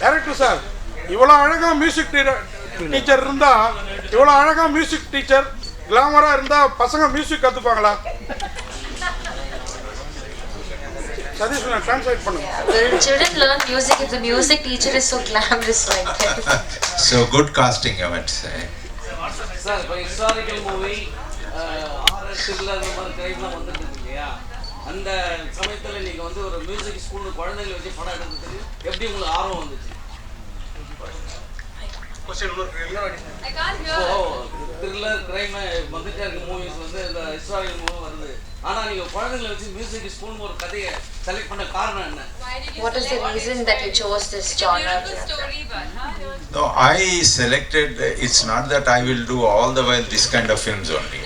Director sir, இவ்வளோ அழகாக music teacher இருந்தால், இவ்வளோ அழகாக மியூசிக் டீச்சர் கிளாமராக இருந்தால் பசங்க மியூசிக் கற்றுப்பாங்களா? சதீஷ், translate பண்ணுங்க. Will children learn music if the music teacher is so glamorous like that? So good casting, I would say. Sir, historical movie, thriller அந்த மாதிரி டைப்லாம் வந்துட்டு இருக்கு இல்லையா? அந்த சமயத்தில் நீங்கள் வந்து ஒரு மியூசிக் ஸ்கூல் குழந்தைகளை வச்சு படம் எடுக்கிறதுக்கு எப்படி உங்களுக்கு ஆர்வம் வந்துச்சு? த்ரில்லர் கிரைம் வந்துட்டே இருக்க மூவிஸ் வந்து இந்த ஹிஸ்டாரிக்கல் மூவி வருது. ஆனால் நீங்கள் குழந்தைங்களை வச்சு மியூசிக் ஸ்கூல்னு ஒரு கதையை செலக்ட் பண்ண காரணம் என்ன? What is the reason that you chose this genre? No, I selected, it's not that I will do all the while this kind of films only.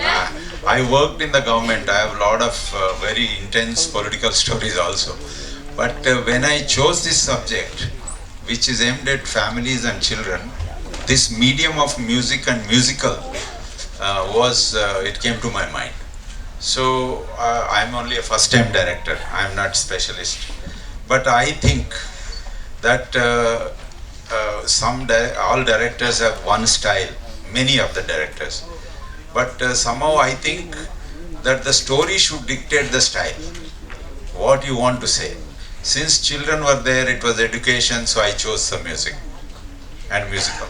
I worked in the government. I have a lot of very intense political stories also. But when I chose this subject, which is aimed at families and children, this medium of music and musical it came to my mind. So I'm only a first-time director. I'm not specialist. But I think that all directors have one style, many of the directors. But somehow I think that the story should dictate the style, what you want to say. Since children were there, it was education, so I chose the music and musical.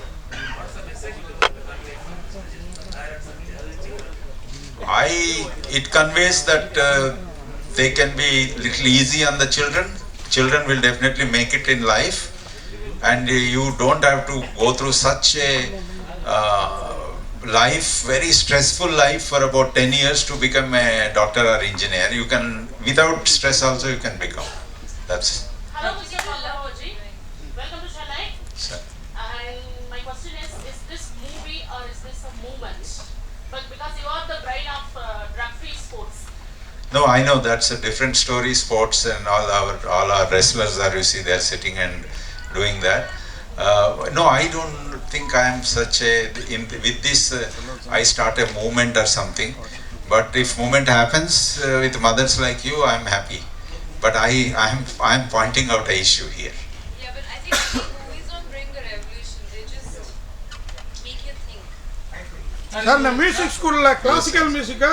It conveys that they can be little easy on the children. Children will definitely make it in life, and you don't have to go through such a life, very stressful life for about 10 years to become a doctor or engineer. You can, without stress also you can become. That's it. Hello, Mr. Pallavi. Welcome to Chennai. Sir. And my question is this movie or is this a movement? But because you are the bride of drug-free sports. No, I know that's a different story. Sports and all our wrestlers are, you see, they're sitting and doing that. No, I don't think I am such a. With this, I start a movement or something. But if movement happens with mothers like you, I'm happy. But I'm pointing out an issue here. Yeah, but I think movies don't bring the revolution. They just make you think. Sir, இந்த music ஸ்கூலில் classical மியூசிக்கா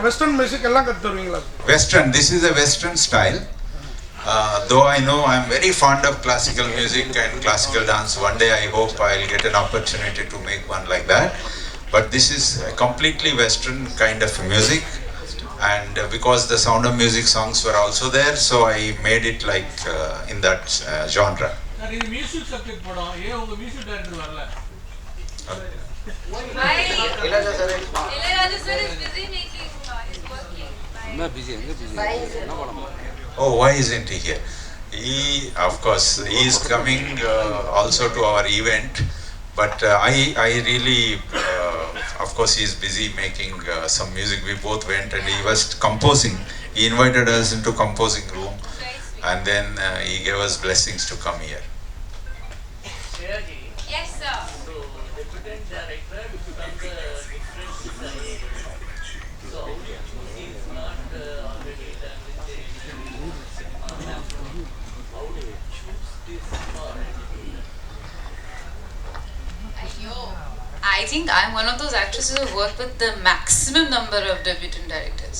western music எல்லாம் கற்று தருவீங்களா? Western, this is a Western style. Though I know I'm very fond of classical music and classical dance. One day I hope I'll get an opportunity to make one like that. But this is a completely Western kind of music. And because the Sound of Music songs were also there, so I made it like in that genre. Sir, இது music subject படம், ஏன் உங்கள் music director வரல? Why? Ilayaraja sir is busy making, he's working. Oh, why isn't he here? Of course, he is coming also to our event. But I really, of course, he is busy making some music. We both went and he was composing. He invited us into composing room, and then he gave us blessings to come here. Yes, sir. So, deputy director becomes a different style. So, how do you choose he is not already done with the how do you choose this part? I think I'm one of those actresses who work with the maximum number of debutant directors.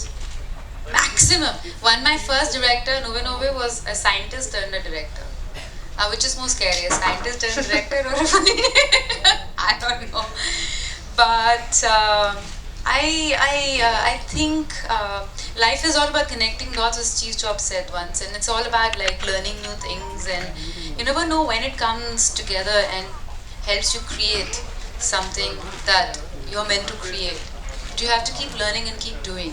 Maximum. My first director, Nove, was a scientist turned a director. Which is more scary, a scientist turned director or I don't know. But I think life is all about connecting dots, as Chief Chop said once, and it's all about like learning new things, and you never know when it comes together and helps you create something that you're meant to create. But you have to keep learning and keep doing,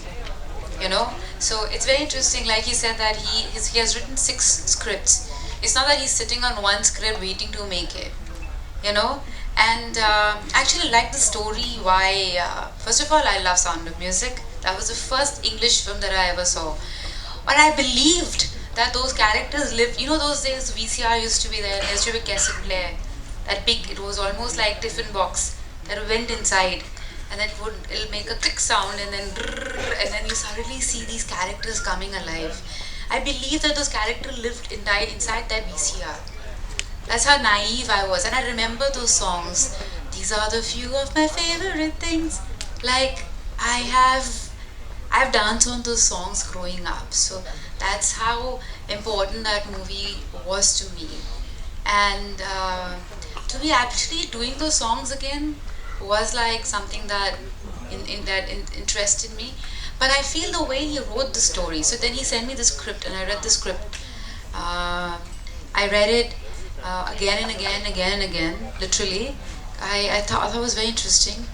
you know. So it's very interesting. Like he said that he has written 6 scripts. It's not that he's sitting on one script waiting to make it, you know. And actually like the story. Why? First of all, I love Sound of Music. That was the first English film that I ever saw. But I believed that those characters lived. You know, those days VCR used to be there. There used to be a cassette player. That big, it was almost like tiffin box that went inside, and it'll make a click sound, and then you suddenly see these characters coming alive. I believe that those characters lived and died inside that VCR. That's how naive I was. And I remember those songs. These are the few of my favorite things. Like, I've danced on those songs growing up. So that's how important that movie was to me. And to me, actually doing those songs again was like something that interested me. But I feel the way he wrote the story. So then he sent me the script, and I read the script. I read it again and again, again and again, literally. I thought it was very interesting.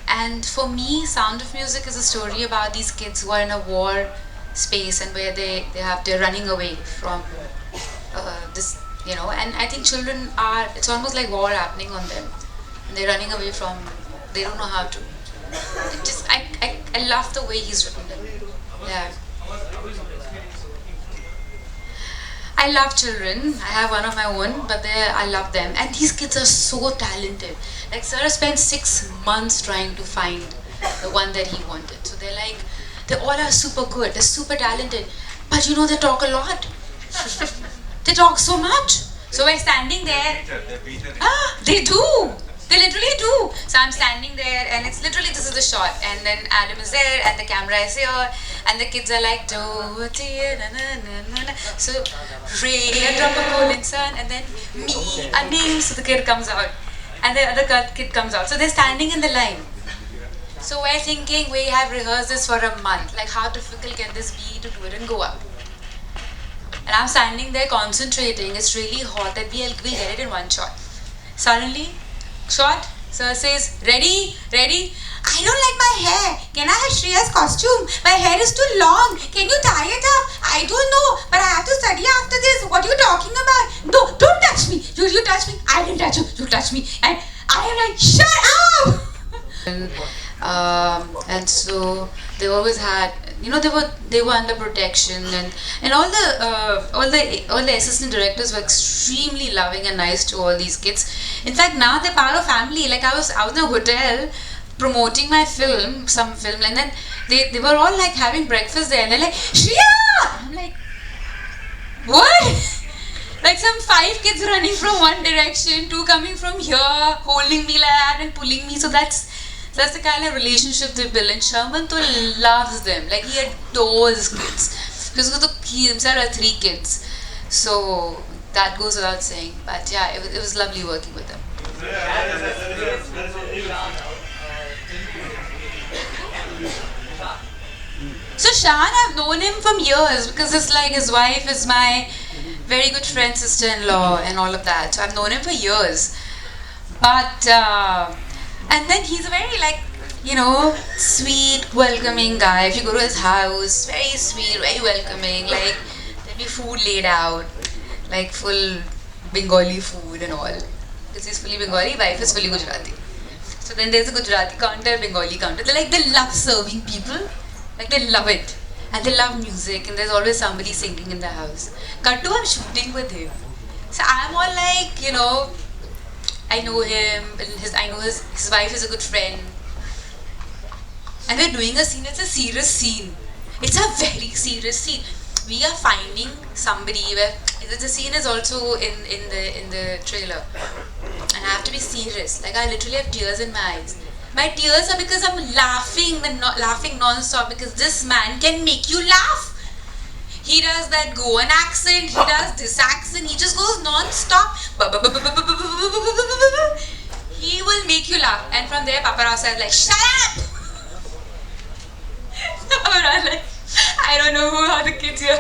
And for me, Sound of Music is a story about these kids who are in a war space and where they're running away from this, you know. And I think children are, it's almost like war happening on them. And they're running away from, they don't know how to. I love the way he's written them. Yeah. I love children. I have one of my own, but I love them. And these kids are so talented. Like, Sir spent 6 months trying to find the one that he wanted. So they all are super good. They're super talented. But you know, they talk a lot. They talk so much. So we're standing there. They do. They literally do. So I'm standing there, and it's literally, this is the shot, and then Adam is there, and the camera is here, and the kids are like, do dear, na na na na. So Ray, drop a golden sun, and then me, a name. So the kid comes out, and the other kid comes out. So they're standing in the line. So we're thinking, we have rehearsed this for a month. Like, how difficult can this be to do it and go up? And I'm standing there concentrating. It's really hot that we'll get it in one shot. Suddenly, shot, Sir says, ready, ready. I don't like my hair. Can I have Shriya's costume? My hair is too long. Can you tie it up? I don't know, but I have to study after this. What are you talking about? No, don't touch me. You touch me. I didn't touch you. You touch me. And I am like, shut up! And so they always had, you know, they were under protection, and all the assistant directors were extremely loving and nice to all these kids. In fact, now they're part of family. Like, I was in a hotel promoting my film, some film, and then they were all like having breakfast there, and they're like, Shriya! I'm like, what? Like some 5 kids running from one direction, 2 coming from here, holding me like that and pulling me. So that's the kind of relationship they build. And Sharman too loves them. Like, he adores kids. Because he himself had 3 kids. So that goes without saying. But yeah, it was lovely working with them. So Shan, I've known him from years, because it's like his wife is my very good friend, sister-in-law, and all of that. So I've known him for years. But and then he's a very, like, you know, sweet, welcoming guy. If you go to his house, very sweet, very welcoming. Like, there'll be food laid out, like full Bengali food and all. Because he's fully Bengali, wife is fully Gujarati. So then there's a Gujarati counter, Bengali counter. They love serving people. Like, they love it. And they love music, and there's always somebody singing in the house. Kattu, I'm shooting with him. So I'm all like, you know, I know him, and I know his wife is a good friend. And we're doing a scene, it's a serious scene. It's a very serious scene. We are finding somebody where the scene is also in the trailer. And I have to be serious. Like, I literally have tears in my eyes. My tears are because I'm laughing and laughing non-stop, because this man can make you laugh. He does that Goan accent, he does this accent, he just goes non-stop. He will make you laugh. And from there, paparazzi is like, shut up! I don't know who are the kids here.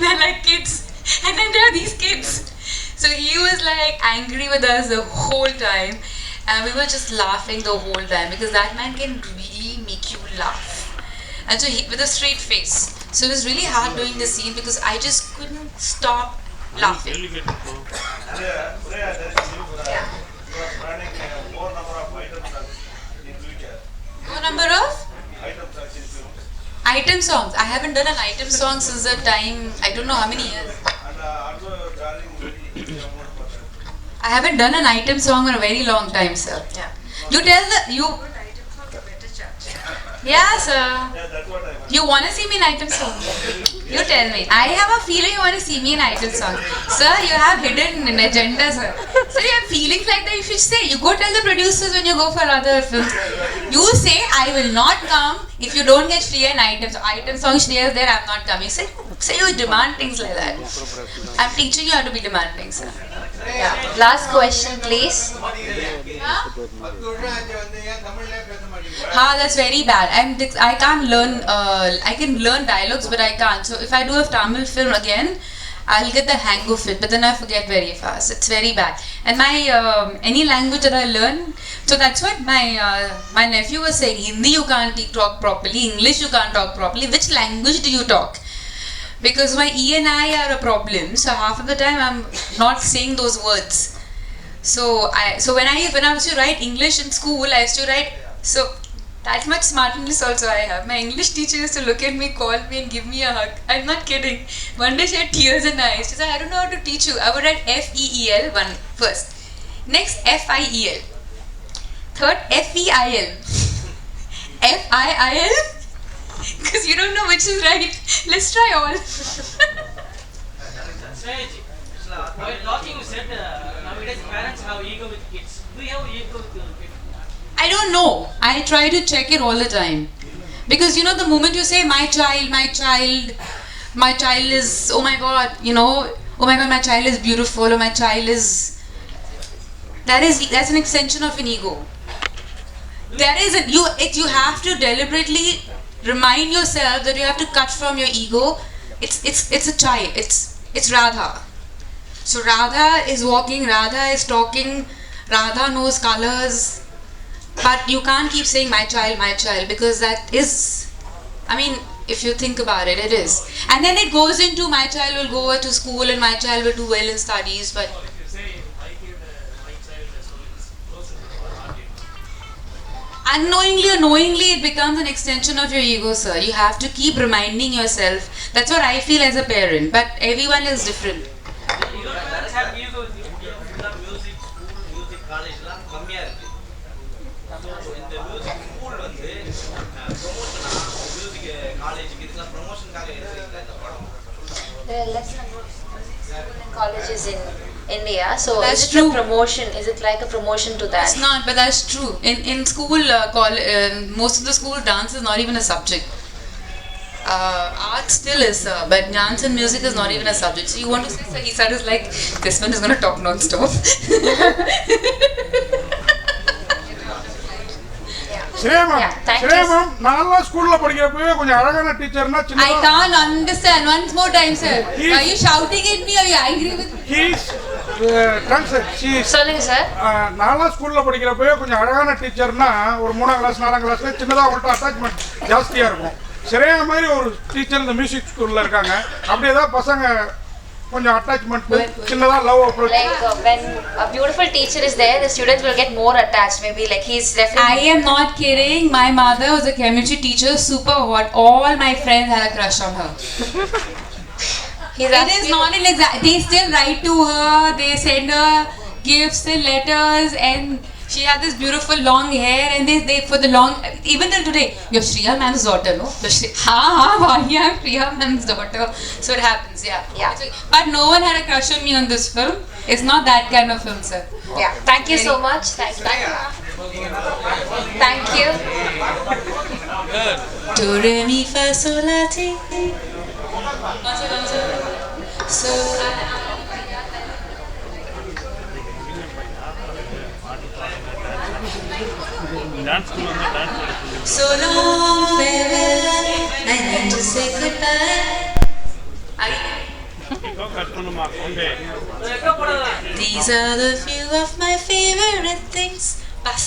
They're like kids. And then there are these kids. So he was like angry with us the whole time. And we were just laughing the whole time, because that man can really make you laugh. And so with a straight face. So it was really hard doing the scene, because I just couldn't stop laughing. Yeah. More number of item songs. I haven't done an item song since the time, I don't know how many years. I haven't done an item song in a very long time, sir. Yeah. You tell you. Yeah, sir. You want to see me in item song? You tell me. I have a feeling you want to see me in idol song. Sir, you have hidden an agenda, sir. Sir, you have feelings like that, you should say. You go tell the producers when you go for other films. You say, I will not come if you don't get Shriya in items. So item song, Shriya is there, I'm not coming. Say you demand things like that. I'm teaching you how to be demanding, sir. Yeah. Last question, please. That's very bad. I can't learn. I can learn dialogues, but I can't. So if I do a Tamil film again, I'll get the hang of it. But then I forget very fast. It's very bad. And my any language that I learn, so that's what my nephew was saying. Hindi you can't talk properly. English you can't talk properly. Which language do you talk? Because my E and I are a problem. So half of the time I'm not saying those words. So when I used to write English in school, I used to write so. That much smartness also I have. My English teacher used to look at me, call me and give me a hug. I'm not kidding. One day she had tears in her eyes. She said, I don't know how to teach you. I would write F-E-E-L first. Next, F-I-E-L. Third, F-E-I-L. F-I-I-L? Because you don't know which is right. Let's try all. While talking, you said nowadays parents have ego with kids. Do you have ego with your kids? I don't know. I try to check it all the time. Because the moment you say my child is, oh my god, oh my god, my child is beautiful, or my child is, that's an extension of an ego. There isn't, you have to deliberately remind yourself that you have to cut from your ego. It's a child, it's Radha. So Radha is walking, Radha is talking, Radha knows colors. But you can't keep saying my child, because that is, if you think about it, it is. And then it goes into my child will go to school and my child will do well in studies, but unknowingly or knowingly it becomes an extension of your ego, sir. You have to keep reminding yourself. That's what I feel as a parent, but everyone is different. You don't have ego with you. Music school, music college, kammiya irukku. So in the music school promotion music college idukla promotion kaga irukku indha padam. There are less number of school and colleges in India, so That's is it true. a promotion? Is it like a promotion to that? It's not, but that's true. In school, most of the school dance is not even a subject. Art still is, but dance and music is not even a subject. So you want to say, so he said, is like, this one is going to talk non-stop. ஸ்ரேமம் Yeah, thank you. ஸ்ரேமம் நான்லாம் ஸ்கூல்ல படிக்கிறப்பவே கொஞ்சம் அழகான டீச்சர்னா I சின்ன can't understand. Once more time, sir. Are you shouting at me or are you angry with me? He's சொல்லுங்க sir. நான்லாம் ஸ்கூல்ல படிக்கிறப்பவே கொஞ்சம் அழகான டீச்சர்னா ஒரு 3ஆம் கிளாஸ் 4ஆம் கிளாஸ்ல சின்னதாக அவங்கள்ட்ட அட்டாச்மெண்ட் ஜாஸ்தியாக இருக்கும். ஸ்ரேயா மாதிரி ஒரு டீச்சர் இந்த மியூசிக் ஸ்கூல்ல இருக்காங்க. அப்படியே தான் பசங்க கொஞ்சம் அட்டாச்மெண்ட் சின்னதாக love approach. Like when a beautiful teacher is there, the students will get more attached. Maybe like he's definitely. I am not kidding. My mother was a chemistry teacher, super hot. All my friends had a crush on her. He's It is actually- not an exact. They still write to her. They send her gifts and letters, and she had this beautiful long hair. And they for the long, even till today, you're Shriya ma'am's daughter, no? I'm Shriya ma'am's daughter. So it happens, yeah. But no one had a crush on me on this film. It's not that kind of film, sir. Yeah. Thank you so much. Thank you. Thank you. Do re mi fa sol la ti. So so long farewell, I need to say goodbye. These are the few of my favorite things. Bus.